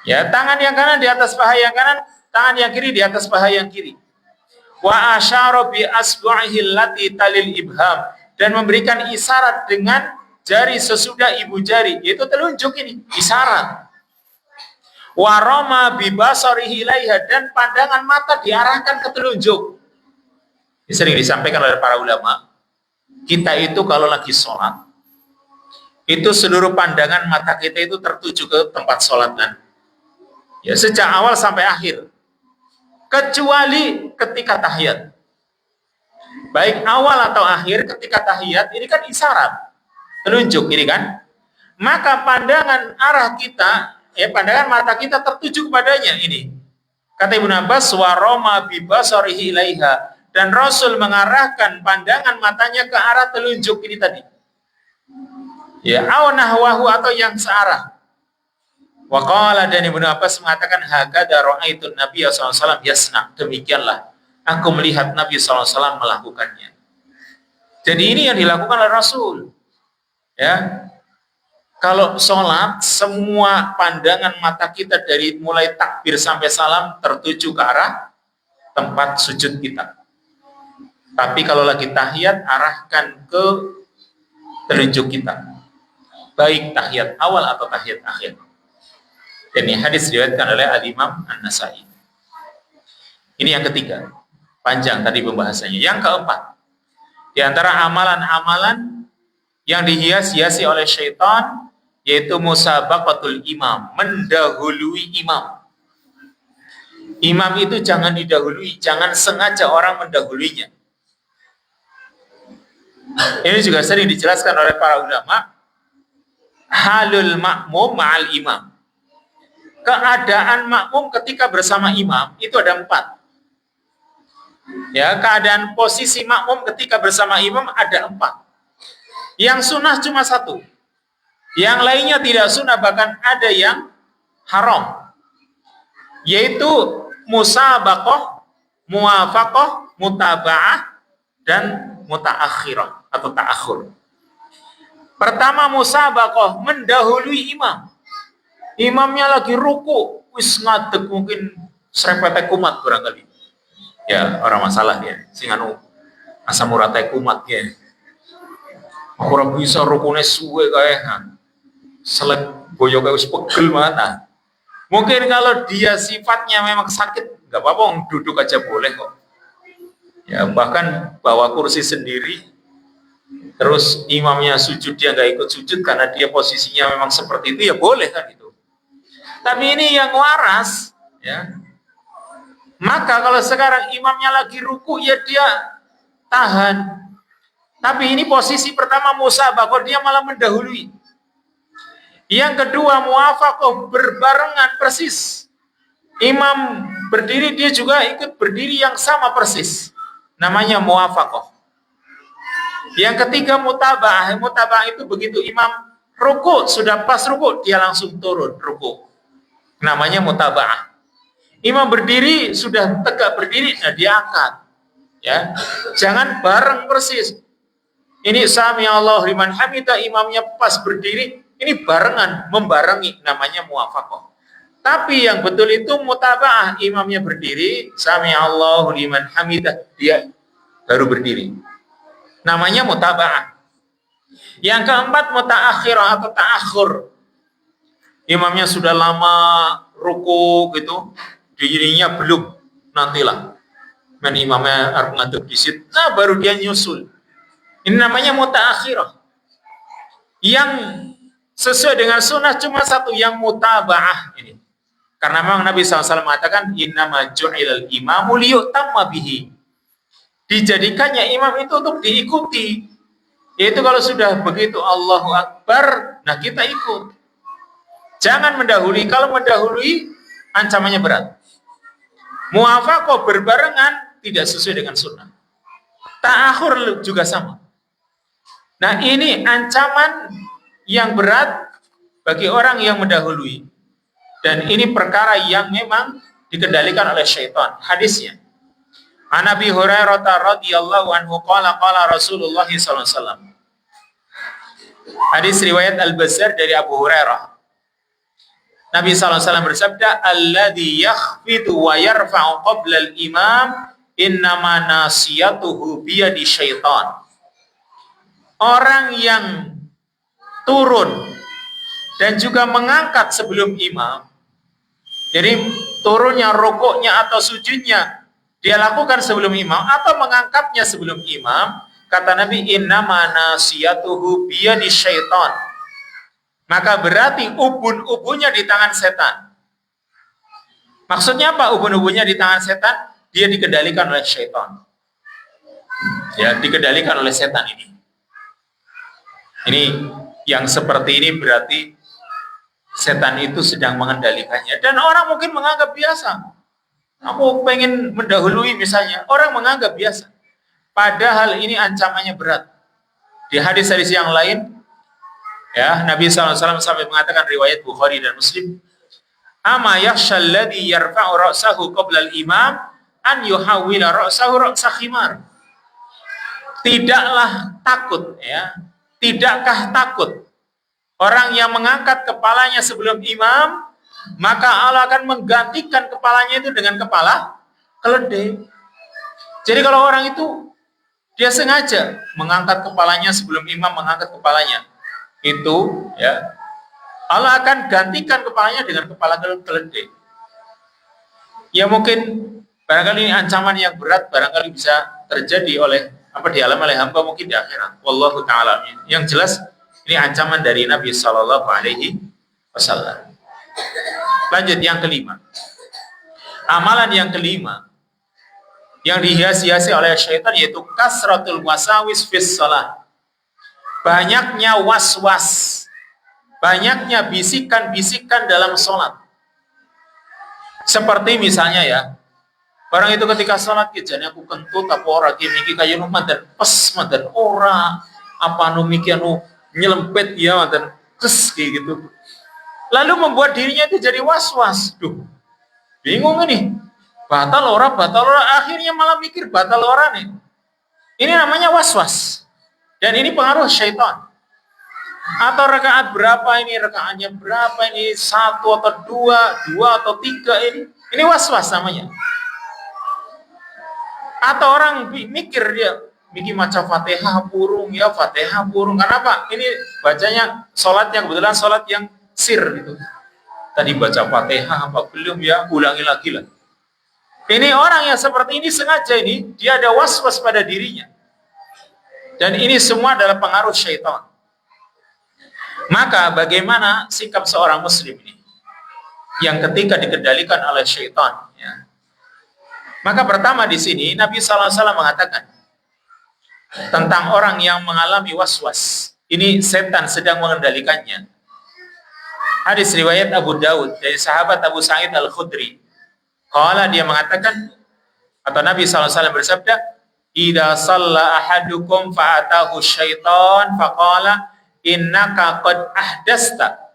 Ya, tangan yang kanan di atas paha yang kanan, tangan yang kiri di atas paha yang kiri. Wa asyara bi asbu'ihi allati talil ibham, dan memberikan isyarat dengan jari sesudah ibu jari, yaitu telunjuk ini, isyarat. Waroma bibasarihi ilaiha, dan pandangan mata diarahkan ke telunjuk. Ini sering disampaikan oleh para ulama. Kita itu kalau lagi sholat, itu seluruh pandangan mata kita itu tertuju ke tempat sholat kan. Ya, sejak awal sampai akhir. Kecuali ketika tahiyat. Baik awal atau akhir, ketika tahiyat, ini kan isyarat. Telunjuk ini kan, maka pandangan arah kita, ya pandangan mata kita tertuju kepadanya ini. Kata Ibnu Abbas, waroma bibasarihi ilaiha, dan Rasul mengarahkan pandangan matanya ke arah telunjuk ini tadi. Ya, aw nahwahu, atau yang searah. Wa qala, dan Ibnu Abbas mengatakan, hakada ra'aitun Nabi sallallahu alaihi wasallam yasna, demikianlah aku melihat Nabi sallallahu alaihi wasallam melakukannya. Jadi ini yang dilakukan oleh Rasul. Ya, kalau sholat, semua pandangan mata kita dari mulai takbir sampai salam tertuju ke arah tempat sujud kita. Tapi kalau lagi tahiyat, arahkan ke telunjuk kita, baik tahiyat awal atau tahiyat akhir. Dan ini hadis diriwayatkan oleh Al-Imam An-Nasai. Ini yang ketiga, panjang tadi pembahasannya. Yang keempat, di antara amalan-amalan yang dihias-hiasi oleh syaitan, yaitu musabaqatul imam, mendahului imam. Imam itu jangan didahului, jangan sengaja orang mendahuluinya. Ini juga sering dijelaskan oleh para ulama. Halul makmum ma'al imam. Keadaan makmum ketika bersama imam itu ada 4. Ya, keadaan posisi makmum ketika bersama imam ada 4. Yang sunnah cuma 1. Yang lainnya tidak sunnah, bahkan ada yang haram. Yaitu musabaqah, muwafaqah, mutaba'ah, dan mutaakhirah atau ta'akhur. Pertama musabaqah, mendahului imam. Imamnya lagi ruku, wis ngadeg mungkin serepete kumat barangkali. Ya, orang masalah ya. Sing anu asam urat kumat ya. Orang bisa rukune suwe kayak selek boyo kayak pegel mana. Mungkin kalau dia sifatnya memang sakit, nggak apa-apa, duduk aja boleh kok. Ya, bahkan bawa kursi sendiri, terus imamnya sujud dia nggak ikut sujud karena dia posisinya memang seperti itu, ya boleh kan itu. Tapi ini yang waras, ya. Maka kalau sekarang imamnya lagi ruku, ya dia tahan. Tapi ini posisi pertama musabaqah, dia malah mendahului. Yang kedua muwafaqah, berbarengan persis. Imam berdiri, dia juga ikut berdiri yang sama persis. Namanya muwafaqah. Yang ketiga mutaba'ah. Mutaba'ah itu begitu imam ruku, sudah pas ruku, dia langsung turun ruku. Namanya mutaba'ah. Imam berdiri, sudah tegak berdiri, nah dia angkat. Ya, jangan bareng persis. Ini sami Allah liman hamidah, imamnya pas berdiri, ini barengan, membarengi, namanya muwafaqah. Tapi yang betul itu mutaba'ah, imamnya berdiri, sami Allahu liman hamidah, dia baru berdiri. Namanya mutaba'ah. Yang keempat mutaakhirah atau ta'akhur. Imamnya sudah lama ruku gitu, dirinya belum, nantilah. Dan imamnya harus ngadep disit, nah baru dia nyusul. Ini namanya mutaakhirah. Yang sesuai dengan sunnah cuma satu, yang mutaba'ah ini. Karena memang Nabi SAW mengatakan, innama ju'ilal imamu liyutamma bihi. Dijadikannya imam itu untuk diikuti. Yaitu kalau sudah begitu Allahu Akbar, nah kita ikut. Jangan mendahului. Kalau mendahului, ancamannya berat. Muwafaqah berbarengan tidak sesuai dengan sunnah. Ta'akhur juga sama. Nah ini ancaman yang berat bagi orang yang mendahului. Dan ini perkara yang memang dikendalikan oleh syaitan. Hadisnya. An Abi Hurairah radhiyallahu anhu qala qala Rasulullah sallallahu alaihi wasallam. Hadis riwayat Al-Bazzar dari Abu Hurairah. Nabi sallallahu alaihi wasallam bersabda, "Alladzi yakhfidu wa yarfa'u qabla al-imam innama nasiyatuhu biyadi syaitan." Orang yang turun dan juga mengangkat sebelum imam, jadi turunnya, rukuknya atau sujudnya dia lakukan sebelum imam atau mengangkatnya sebelum imam, kata Nabi, innama nasiyatuhu biyadi syaitan. Maka berarti ubun-ubunnya di tangan setan. Maksudnya apa ubun-ubunnya di tangan setan? Dia dikendalikan oleh syaitan. Ya, dikendalikan oleh setan ini. Ini yang seperti ini berarti setan itu sedang mengendalikannya. Dan orang mungkin menganggap biasa. Aku pengen mendahului misalnya. Orang menganggap biasa. Padahal ini ancamannya berat. Di hadis-hadis yang lain, ya, Nabi SAW sampai mengatakan riwayat Bukhari dan Muslim, ama yakhshal ladzi yarfa'u ra'sahu qabla al-imam an yuhawwila ra'sahu ra'sa khimar. Tidaklah takut, ya. Tidakkah takut orang yang mengangkat kepalanya sebelum imam, maka Allah akan menggantikan kepalanya itu dengan kepala keledai. Jadi kalau orang itu dia sengaja mengangkat kepalanya sebelum imam mengangkat kepalanya, itu ya Allah akan gantikan kepalanya dengan kepala keledai. Ya mungkin barangkali ini ancaman yang berat barangkali bisa terjadi oleh dialami oleh hamba mungkin di akhirat. Wallahu ta'ala. Yang jelas ini ancaman dari Nabi Sallallahu Alaihi Wasallam. Lanjut yang kelima. Amalan yang kelima yang dihias-hiasi oleh syaitan yaitu kasratul wasawis fis shalah. Banyaknya was-was, banyaknya bisikan-bisikan dalam sholat. Seperti misalnya ya, orang itu ketika sholat kejadian aku kentut apa ora ki niki kaya manten pes manten ora apa nu miki anu nyelempet ya manten kes kayak gitu. Lalu membuat dirinya itu jadi was-was. Duh. Bingung nih. Batal ora, akhirnya malah mikir batal ora nih. Ini namanya was-was. Dan ini pengaruh syaitan. Atau rakaat berapa ini, rakaatnya berapa ini, 1 atau 2 atau 3 ini. Ini was-was namanya. Atau orang mikir dia bikin macam Fatihah burung ya, Fatihah burung. Kenapa? Ini bacanya sholatnya kebetulan sholat yang sir gitu. Tadi baca Fatihah apa belum ya, ulangi lagi lah. Ini orang yang seperti ini sengaja ini dia ada was-was pada dirinya. Dan ini semua adalah pengaruh syaitan. Maka bagaimana sikap seorang muslim ini yang ketika dikendalikan oleh syaitan ya. Maka pertama di sini Nabi SAW mengatakan tentang orang yang mengalami was-was. Ini setan sedang mengendalikannya. Hadis riwayat Abu Dawud dari sahabat Abu Sa'id Al-Khudri. Qala dia mengatakan atau Nabi SAW bersabda, "Idza shalla ahadukum fa'atahu syaitan faqala innaka qad ahdasta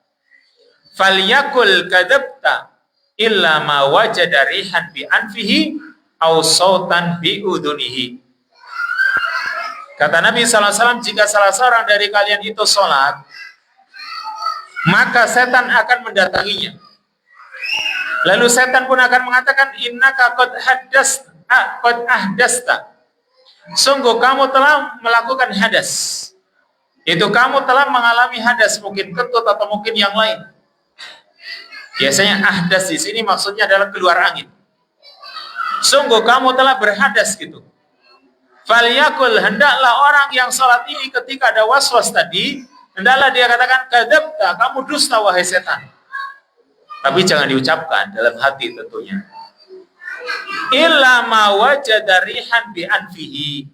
falyakul kadzabta illa ma wajada rihan bi anfihi aw sautan bi udunihi." Kata Nabi SAW, jika salah seorang dari kalian itu sholat, maka setan akan mendatanginya. Lalu setan pun akan mengatakan, innaka qad ahdasta. Sungguh kamu telah melakukan hadas. Itu kamu telah mengalami hadas, mungkin kentut atau mungkin yang lain. Biasanya ahdas di sini maksudnya adalah keluar angin. Sungguh kamu telah berhadas gitu. Falyakul, hendaklah orang yang salat ini ketika ada waswas tadi, hendaklah dia katakan, kadzabta, kamu dusta wahai setan. Tapi jangan diucapkan dalam hati tentunya. Illa ma wajada rihan bi anfihi,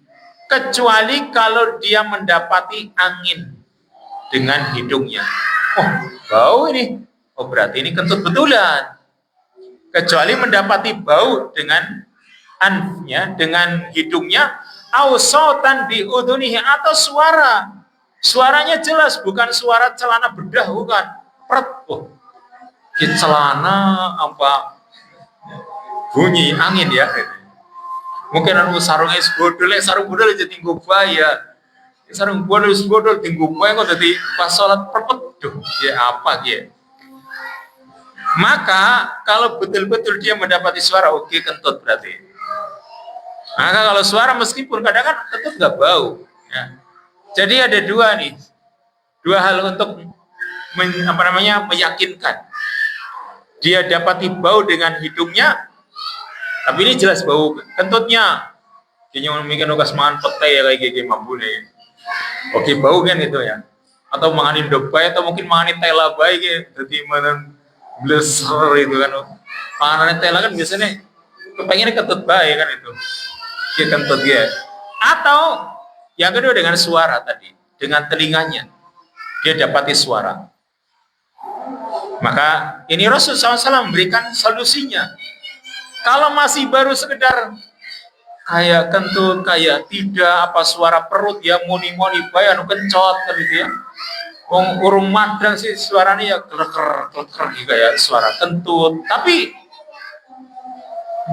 kecuali kalau dia mendapati angin dengan hidungnya. Oh, bau ini. Oh, berarti ini kentut betulan. Kecuali mendapati bau dengan anfnya, dengan hidungnya, au sautan bi udhunihi, atau suara. Suaranya jelas, bukan suara celana bedah, bukan. Pret. Oh, celana apa bunyi angin ya. Mungkin anu sarungnya sebodol, sarung bodol aja tinggu bahaya. Sarung bodol tinggu bahaya kok jadi pas sholat perpet. Duh, ya apa ya? Maka kalau betul-betul dia mendapati suara, oke, kentut berarti. Maka kalau suara meskipun kadang kan kentut nggak bau. Ya. Jadi ada dua hal untuk meyakinkan. Dia dapati bau dengan hidungnya, tapi ini jelas bau kentutnya. Dia mikir nugas mangan petai ya kayak gini mampu nih. Oke, bau kan itu ya. Atau manganin dobai atau mungkin manganin tela baik ya. Jadi mana bleser itu kan. Manganin tela kan biasanya kepengennya kentut baik kan itu. Dia kentut dia. Atau yang kedua dengan suara tadi, dengan telinganya. Dia dapati suara. Maka ini Rasulullah SAW memberikan solusinya. Kalau masih baru sekedar kayak kentut, kayak tidak, apa suara perut ya moni-moni bae anu kencot gitu ya. Wong urung madang sih suaranya ya kleker gitu ya, suara kentut, tapi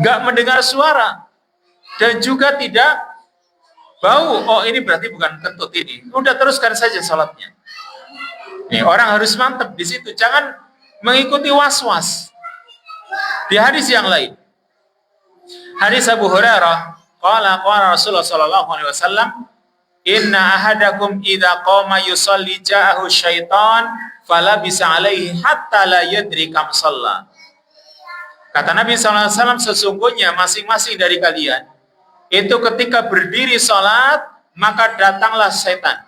nggak mendengar suara dan juga tidak bau. Oh, ini berarti bukan kentut ini. Udah teruskan saja salatnya. Nih, orang harus mantap di situ, jangan mengikuti was-was. Di hadis yang lain, hadis Abu Hurairah, qala Rasulullah sallallahu alaihi wasallam, inna ahadakum idza qama yusalli ja'ahu syaitan falabisa alaihi hatta la yadri kam shalla. Kata Nabi sallallahu alaihi wasallam, sesungguhnya masing-masing dari kalian itu ketika berdiri salat, maka datanglah setan.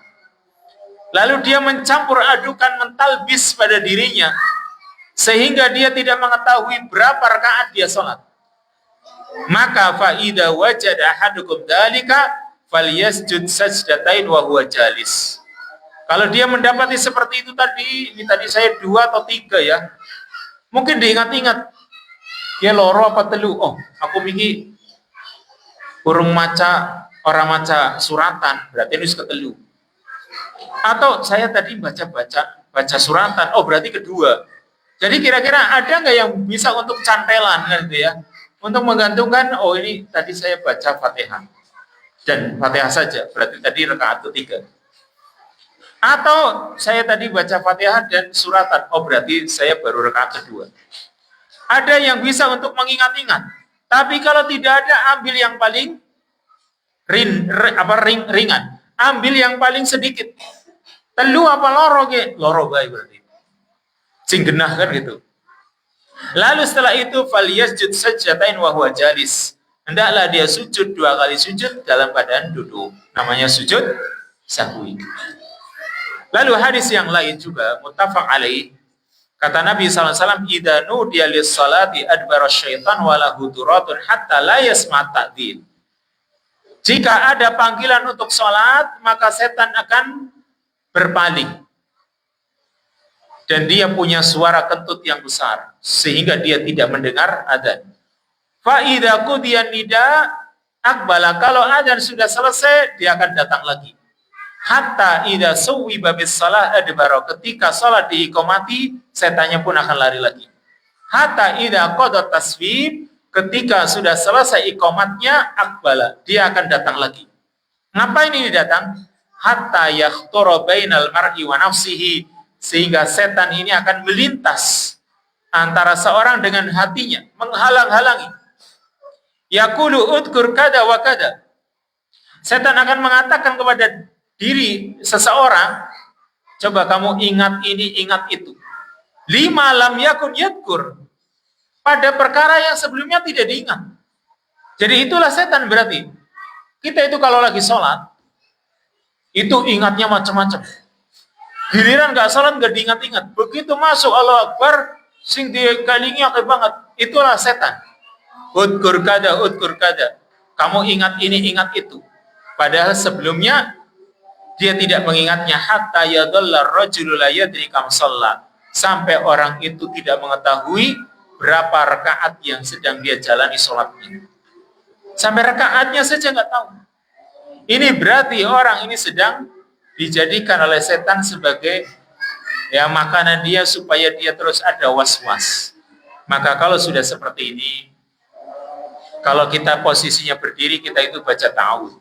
Lalu dia mencampur adukan, mentalbis pada dirinya, sehingga dia tidak mengetahui berapa rakaat dia sholat. Maka fa'idha wajada ahadukum dalika falyasjud sajdatain wa huwa jalis. Kalau dia mendapati seperti itu tadi, ini tadi saya 2 atau 3 ya. Mungkin diingat-ingat. Ya loro apa telu? Oh, aku mikir urung maca, orang maca suratan, berarti ini ketelu. Atau saya tadi baca suratan, oh berarti kedua. Jadi kira-kira ada nggak yang bisa untuk cantelan kan gitu ya? Untuk menggantungkan, oh ini tadi saya baca Fatihah. Dan Fatihah saja, berarti tadi rakaat ketiga. Atau saya tadi baca Fatihah dan suratan, oh berarti saya baru rakaat kedua. Ada yang bisa untuk mengingat-ingat. Tapi kalau tidak ada, ambil yang paling ringan. Ambil yang paling sedikit. Telu apa loro ke? Loro baik berarti. Sing genah kan gitu. Lalu setelah itu falyasjud sajdatain wa huwa jalis. Hendaklah dia sujud 2 kali sujud dalam keadaan duduk. Namanya sujud sahwi. Lalu hadis yang lain juga muttafaq alaih. Kata Nabi sallallahu alaihi wasallam, "Idza nudiya lis-salati adbara syaitan wa lahu duratun hatta la yasma' ta'din." Jika ada panggilan untuk salat, maka setan akan berpaling. Dan dia punya suara kentut yang besar sehingga dia tidak mendengar adzan. Fa idza qudiya nida aqbala, kalau adzan sudah selesai dia akan datang lagi. Hatta idza suwiba bis shalah adbara, ketika salat diiqamati setannya pun akan lari lagi. Hatta idza qada taswib, ketika sudah selesai iqamatnya aqbala, dia akan datang lagi. Ngapain ini datang? Hatta yakhtara bainal mar'i wa nafsihi, sehingga setan ini akan melintas antara seorang dengan hatinya, menghalang-halangi. Yaqulu udkur kada wa kada. Setan akan mengatakan kepada diri seseorang, coba kamu ingat ini, ingat itu. Lima lam yakun yadkur. Pada perkara yang sebelumnya tidak diingat. Jadi itulah setan berarti. Kita itu kalau lagi sholat, itu ingatnya macam-macam. Giliran gak sholat gak diingat-ingat. Begitu masuk Allahu Akbar, sing dikalingi akeh banget. Itulah setan. Udkur kada, udkur kada. Kamu ingat ini, ingat itu. Padahal sebelumnya dia tidak mengingatnya. Hatta yadalla rajulu la yadri kam shalla. Sampai orang itu tidak mengetahui berapa rakaat yang sedang dia jalani sholatnya. Sampai rakaatnya saja nggak tahu. Ini berarti orang ini sedang dijadikan oleh setan sebagai makanan dia supaya dia terus ada was-was. Maka kalau sudah seperti ini, kalau kita posisinya berdiri, kita itu baca ta'awudz.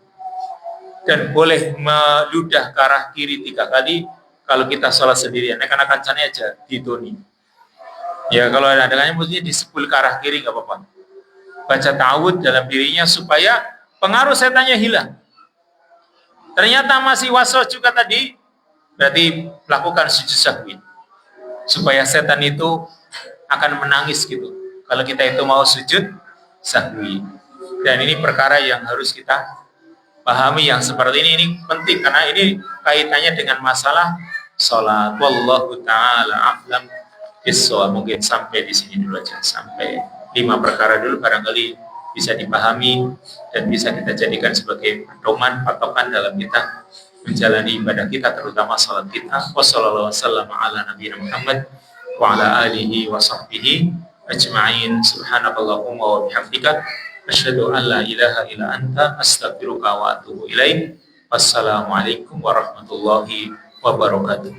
Dan boleh meludah ke arah kiri 3 kali kalau kita sholat sendirian. Karena kancane aja dituni. Ya kalau ada adanya mestinya disepul ke arah kiri nggak apa-apa. Baca ta'awudz dalam dirinya supaya pengaruh setannya hilang. Ternyata masih waswas juga tadi, berarti lakukan sujud sahwi. Supaya setan itu akan menangis gitu. Kalau kita itu mau sujud sahwi. Dan ini perkara yang harus kita pahami yang seperti ini penting karena ini kaitannya dengan masalah sholat. Wallahu ta'ala a'lam bissawab. Mungkin sampai di sini dulu aja, sampai 5 perkara dulu barangkali bisa dipahami dan bisa kita jadikan sebagai pedoman patokan dalam kita menjalani ibadah kita, terutama salat kita. Wassallallahu wasallam ala nabiyina Muhammad wa ala alihi wa sahbihi ajma'in. Subhanakallahumma wa bihamdika asyhadu an la ilaha illa anta astaghfiruka wa atubu ilaik. Wassalamualaikum warahmatullahi wabarakatuh.